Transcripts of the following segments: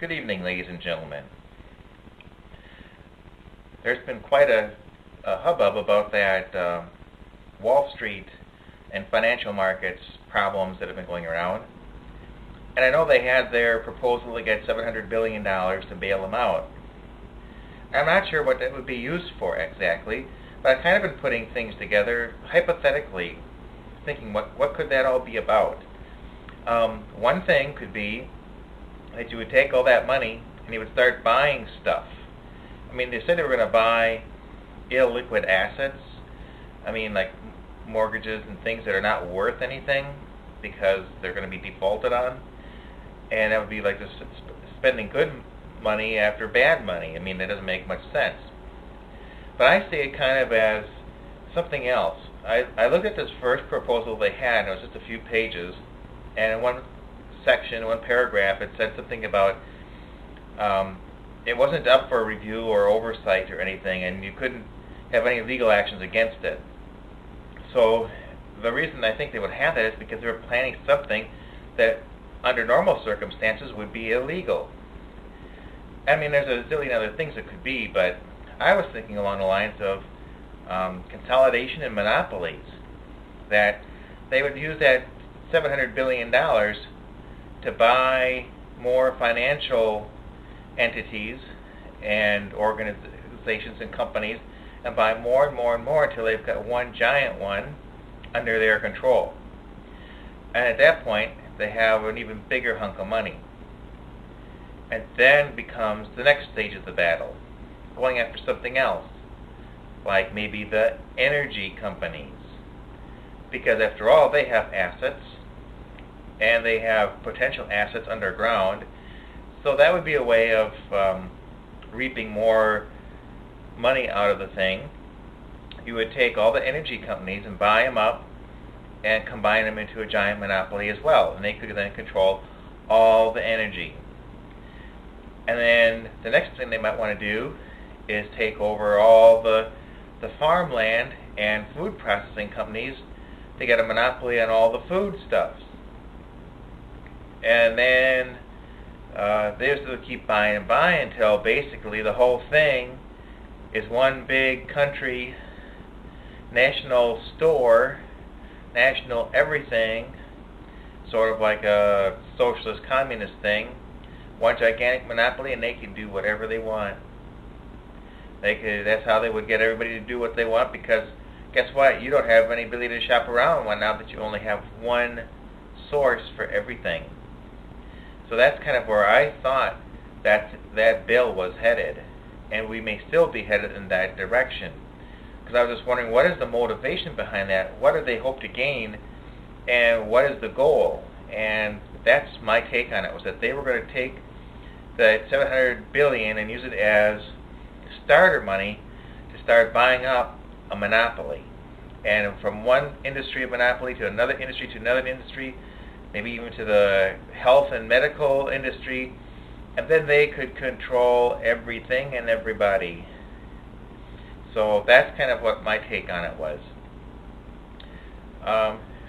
Good evening, ladies and gentlemen. There's been quite a hubbub about that Wall Street and financial markets problems that have been going around. And I know they had their proposal to get $700 billion to bail them out. I'm not sure what that would be used for exactly, but I've kind of been putting things together hypothetically, thinking what could that all be about. One thing could be that you would take all that money and you would start buying stuff. I mean, they said they were going to buy illiquid assets. I mean, like mortgages and things that are not worth anything because they're going to be defaulted on. And that would be like just spending good money after bad money. I mean, that doesn't make much sense. But I see it kind of as something else. I looked at this first proposal they had, and it was just a few pages, and in one section, one paragraph, it said something about it wasn't up for review or oversight or anything, and you couldn't have any legal actions against it. So the reason I think they would have that is because they were planning something that under normal circumstances would be illegal. I mean, there's a zillion other things it could be, but I was thinking along the lines of consolidation and monopolies, that they would use that $700 billion to buy more financial entities and organizations and companies and buy more and more and more until they've got one giant one under their control. And at that point, they have an even bigger hunk of money. And then becomes the next stage of the battle, going after something else, like maybe the energy companies. Because after all, they have assets, and they have potential assets underground. So that would be a way of reaping more money out of the thing. You would take all the energy companies and buy them up and combine them into a giant monopoly as well. And they could then control all the energy. And then the next thing they might want to do is take over all the farmland and food processing companies to get a monopoly on all the food stuffs. And then they just keep buying and buying until basically the whole thing is one big country, national store, national everything, sort of like a socialist communist thing, one gigantic monopoly, and they can do whatever they want. That's how they would get everybody to do what they want, because guess what? You don't have any ability to shop around one now that you only have one source for everything. So that's kind of where I thought that bill was headed, and we may still be headed in that direction. Because I was just wondering, what is the motivation behind that? What do they hope to gain, and what is the goal? And that's my take on it, was that they were going to take the $700 billion and use it as starter money to start buying up a monopoly. And from one industry of monopoly to another industry, maybe even to the health and medical industry, and then they could control everything and everybody. So that's kind of what my take on it was.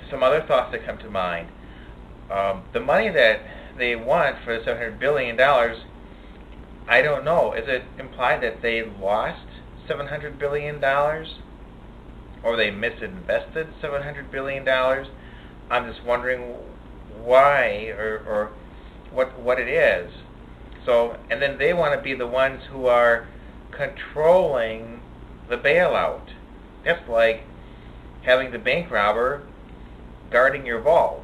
Some other thoughts that come to mind. The money that they want for the $700 billion, I don't know. Is it implied that they lost $700 billion? Or they misinvested $700 billion? I'm just wondering why or what it is. So, and then they want to be the ones who are controlling the bailout. That's like having the bank robber guarding your vault.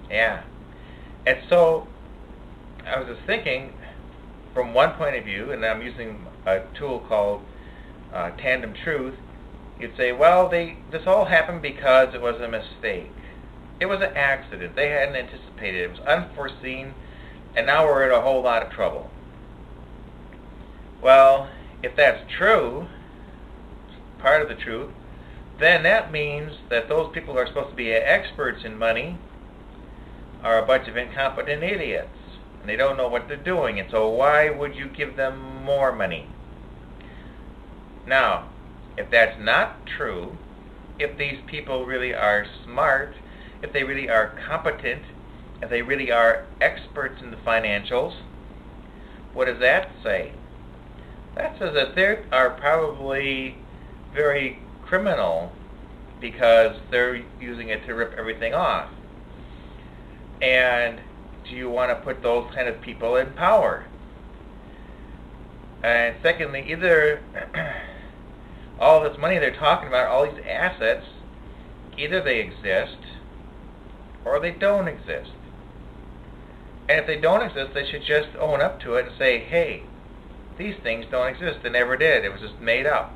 Yeah. And so I was just thinking, from one point of view, and I'm using a tool called Tandem Truth, you'd say, well, this all happened because it was a mistake. It was an accident. They hadn't anticipated it. It was unforeseen, and now we're in a whole lot of trouble. Well, if that's true, part of the truth, then that means that those people who are supposed to be experts in money are a bunch of incompetent idiots, and they don't know what they're doing, and so why would you give them more money? Now, if that's not true, if these people really are smart, if they really are competent, if they really are experts in the financials, What does that say? That says that they are probably very criminal because they're using it to rip everything off. And do you want to put those kind of people in power? And secondly, either all this money they're talking about, all these assets, either they exist or they don't exist. And if they don't exist, they should just own up to it and say, hey, these things don't exist. They never did. It was just made up.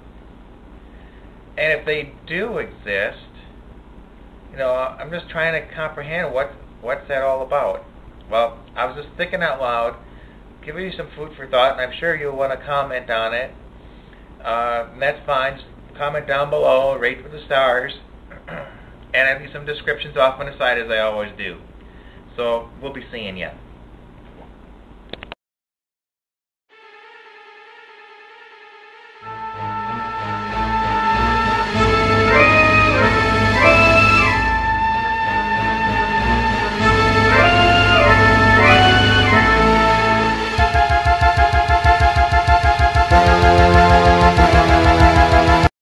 And if they do exist, I'm just trying to comprehend what's that all about. Well, I was just thinking out loud, giving you some food for thought, and I'm sure you'll want to comment on it. And that's fine. Just comment down below, rate with the stars, and I'll leave some descriptions off on the side as I always do. So we'll be seeing you.